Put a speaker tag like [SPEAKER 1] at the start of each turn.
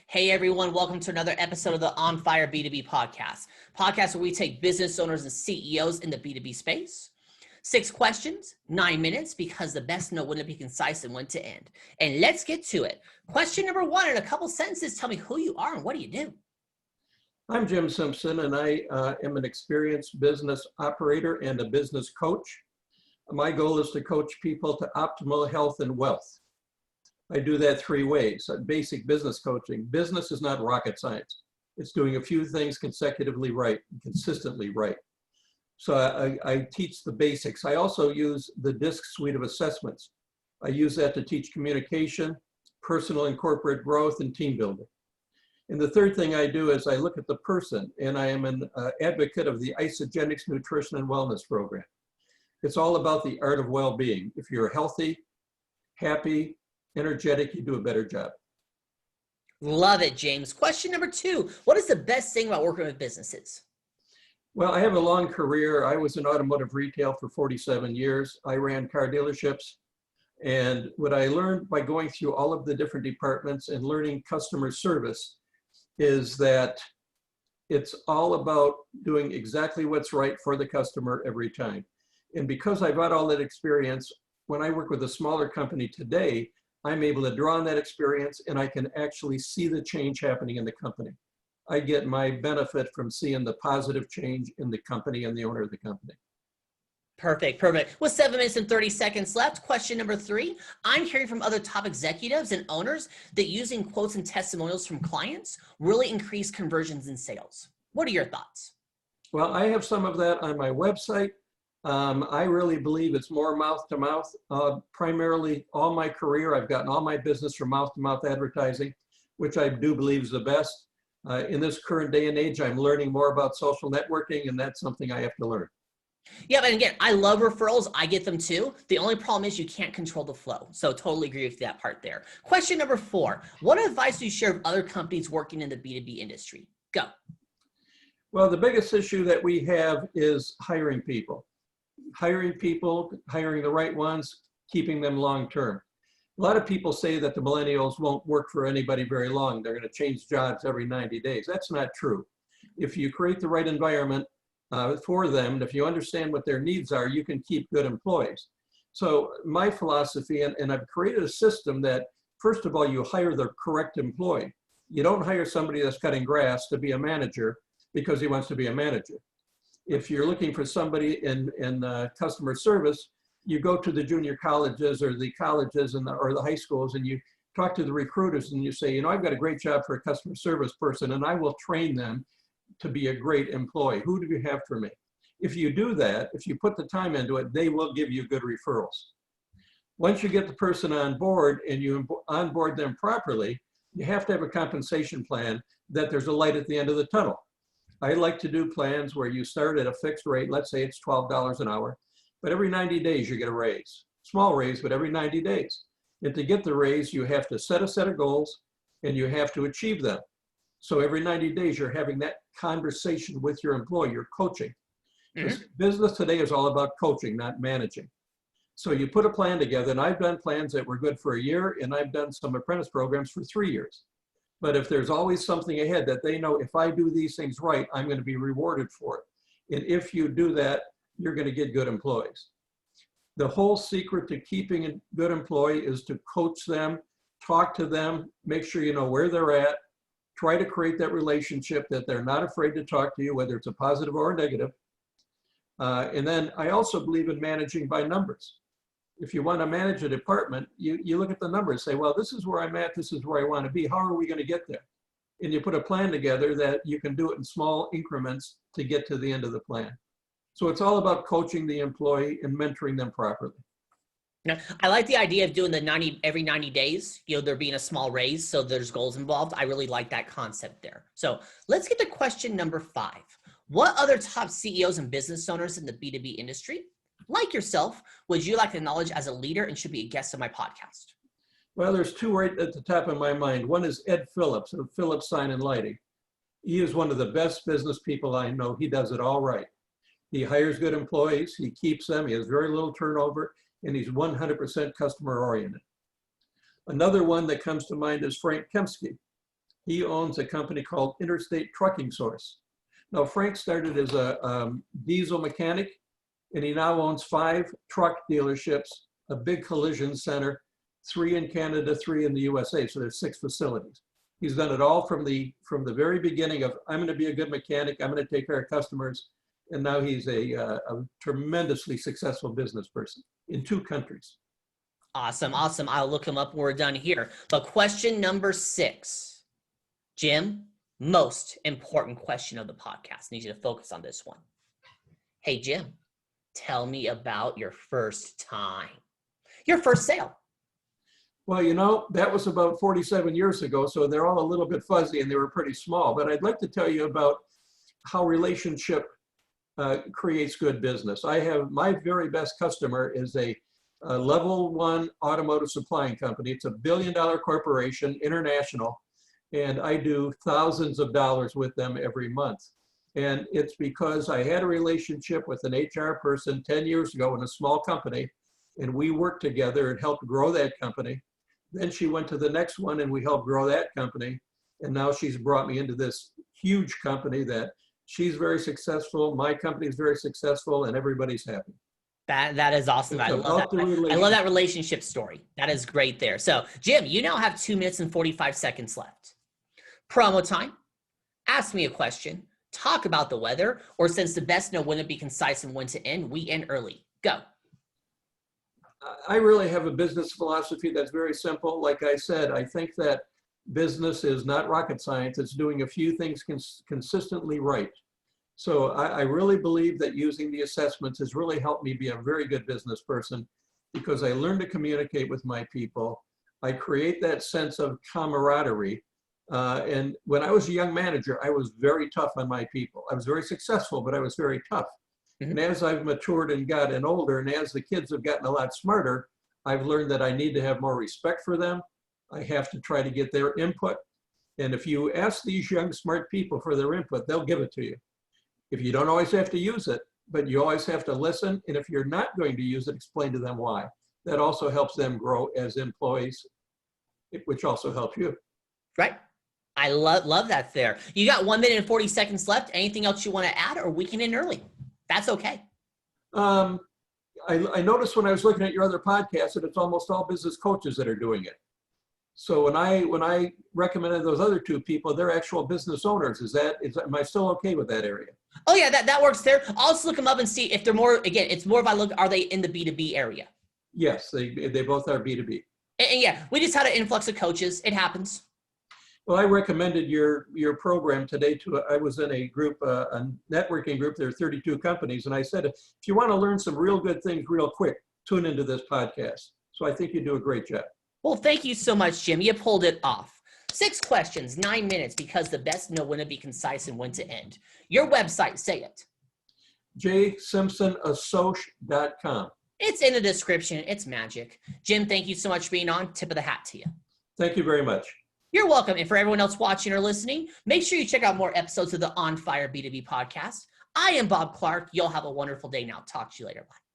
[SPEAKER 1] Hey everyone, welcome to another episode of the On Fire B2B podcast where we take business owners and CEOs in the B2B space. 6 questions, 9 minutes, because the best know when to be concise and when to end. And let's get to it. Question number 1, in a couple sentences, tell me who you are and what do you do?
[SPEAKER 2] I'm Jim Simpson, and I am an experienced business operator and a business coach. My goal is to coach people to optimal health and wealth. I do that 3 ways. Basic business coaching. Business is not rocket science. It's doing a few things consecutively right, consistently right. So I teach the basics. I also use the DISC suite of assessments. I use that to teach communication, personal and corporate growth, and team building. And the third thing I do is I look at the person, and I am an advocate of the Isogenics Nutrition and Wellness Program. It's all about the art of well-being. If you're healthy, happy, energetic, you do a better job.
[SPEAKER 1] Love it, James. Question number 2, what is the best thing about working with businesses?
[SPEAKER 2] Well, I have a long career. I was in automotive retail for 47 years. I ran car dealerships. And what I learned by going through all of the different departments and learning customer service is that it's all about doing exactly what's right for the customer every time. And because I've got all that experience, when I work with a smaller company today, I'm able to draw on that experience and I can actually see the change happening in the company. I get my benefit from seeing the positive change in the company and the owner of the company.
[SPEAKER 1] Perfect. With 7 minutes and 30 seconds left, question number 3. I'm hearing from other top executives and owners that using quotes and testimonials from clients really increase conversions in sales. What are your thoughts?
[SPEAKER 2] Well, I have some of that on my website. I really believe it's more mouth to mouth. Primarily all my career, I've gotten all my business from mouth to mouth advertising, which I do believe is the best. In this current day and age, I'm learning more about social networking, and that's something I have to learn.
[SPEAKER 1] Yeah, and again, I love referrals. I get them too. The only problem is you can't control the flow. So totally agree with that part there. Question number 4, what advice do you share with other companies working in the B2B industry? Go.
[SPEAKER 2] Well, the biggest issue that we have is hiring people. Hiring the right ones, keeping them long-term. A lot of people say that the millennials won't work for anybody very long. They're going to change jobs every 90 days. That's not true. If you create the right environment for them, and if you understand what their needs are, you can keep good employees. So my philosophy, and I've created a system that, first of all, you hire the correct employee. You don't hire somebody that's cutting grass to be a manager because he wants to be a manager. If you're looking for somebody in customer service, you go to the junior colleges or the colleges or the high schools and you talk to the recruiters and you say, you know, I've got a great job for a customer service person and I will train them to be a great employee. Who do you have for me? If you do that, if you put the time into it, they will give you good referrals. Once you get the person on board and you onboard them properly, you have to have a compensation plan that there's a light at the end of the tunnel. I like to do plans where you start at a fixed rate, let's say it's $12 an hour, but every 90 days you get a raise. Small raise, but every 90 days. And to get the raise, you have to set a set of goals and you have to achieve them. So every 90 days, you're having that conversation with your employee, you're coaching. Because business today is all about coaching, not managing. So you put a plan together, and I've done plans that were good for a year, and I've done some apprentice programs for 3 years. But if there's always something ahead that they know, if I do these things right, I'm going to be rewarded for it. And if you do that, you're going to get good employees. The whole secret to keeping a good employee is to coach them, talk to them, make sure you know where they're at, try to create that relationship that they're not afraid to talk to you, whether it's a positive or a negative. And then I also believe in managing by numbers. If you want to manage a department, you look at the numbers, say, well, this is where I'm at, this is where I want to be. How are we going to get there? And you put a plan together that you can do it in small increments to get to the end of the plan. So it's all about coaching the employee and mentoring them properly.
[SPEAKER 1] Now, I like the idea of doing the every 90 days, there being a small raise, so there's goals involved. I really like that concept there. So let's get to question number 5. What other top CEOs and business owners in the B2B industry, like yourself, would you like to acknowledge as a leader and should be a guest on my podcast?
[SPEAKER 2] Well, there's 2 right at the top of my mind. One is Ed Phillips of Phillips Sign and Lighting. He is one of the best business people I know. He does it all right. He hires good employees. He keeps them. He has very little turnover, and he's 100% customer oriented. Another one that comes to mind is Frank Kempsky. He owns a company called Interstate Trucking Source. Now, Frank started as a diesel mechanic, and he now owns 5 truck dealerships, a big collision center, 3 in Canada, 3 in the USA. So there's 6 facilities. He's done it all from the very beginning of, I'm going to be a good mechanic, I'm going to take care of customers. And now he's a tremendously successful business person in 2 countries.
[SPEAKER 1] Awesome. Awesome. I'll look him up when we're done here. But question number 6, Jim, most important question of the podcast. I need you to focus on this one. Hey, Jim, tell me about your first time, your first sale.
[SPEAKER 2] Well, you know, that was about 47 years ago, so they're all a little bit fuzzy and they were pretty small. But I'd like to tell you about how relationship creates good business. I have my very best customer is a level 1 automotive supplying company. It's $1 billion corporation, international, and I do thousands of dollars with them every month. And it's because I had a relationship with an HR person 10 years ago in a small company, and we worked together and helped grow that company. Then she went to the next one and we helped grow that company. And now she's brought me into this huge company that she's very successful, my company is very successful, and everybody's happy.
[SPEAKER 1] That is awesome. I love that. I love that relationship story. That is great there. So, Jim, you now have 2 minutes and 45 seconds left. Promo time. Ask me a question. Talk about the weather, or since the best know when to be concise and when to end, we end early. Go.
[SPEAKER 2] I really have a business philosophy that's very simple. Like I said, I think that business is not rocket science. It's doing a few things consistently right. So I really believe that using the assessments has really helped me be a very good business person, because I learn to communicate with my people. I create that sense of camaraderie. And when I was a young manager, I was very tough on my people. I was very successful, but I was very tough. And as I've matured and gotten older, and as the kids have gotten a lot smarter, I've learned that I need to have more respect for them. I have to try to get their input. And if you ask these young, smart people for their input, they'll give it to you. If you don't always have to use it, but you always have to listen. And if you're not going to use it, explain to them why. That also helps them grow as employees, which also helps you.
[SPEAKER 1] Right. I love that there. You got 1 minute and 40 seconds left. Anything else you want to add, or we can end early? That's okay.
[SPEAKER 2] I noticed when I was looking at your other podcast that it's almost all business coaches that are doing it. So when I recommended those other 2 people, they're actual business owners. Am I still okay with that area?
[SPEAKER 1] Oh yeah, that works there. I'll just look them up and see if they're more, again, it's more if I look, are they in the B2B area?
[SPEAKER 2] Yes, they both are B2B.
[SPEAKER 1] And yeah, we just had an influx of coaches. It happens.
[SPEAKER 2] Well, I recommended your program today I was in a group, a networking group. There are 32 companies. And I said, if you want to learn some real good things real quick, tune into this podcast. So I think you do a great job.
[SPEAKER 1] Well, thank you so much, Jim. You pulled it off. 6 questions, 9 minutes, because the best know when to be concise and when to end. Your website, say it.
[SPEAKER 2] jsimpsonassoc.com.
[SPEAKER 1] It's in the description. It's magic. Jim, thank you so much for being on. Tip of the hat to you.
[SPEAKER 2] Thank you very much.
[SPEAKER 1] You're welcome. And for everyone else watching or listening, make sure you check out more episodes of the On Fire B2B podcast. I am Bob Clark. You'll have a wonderful day now. Talk to you later. Bye.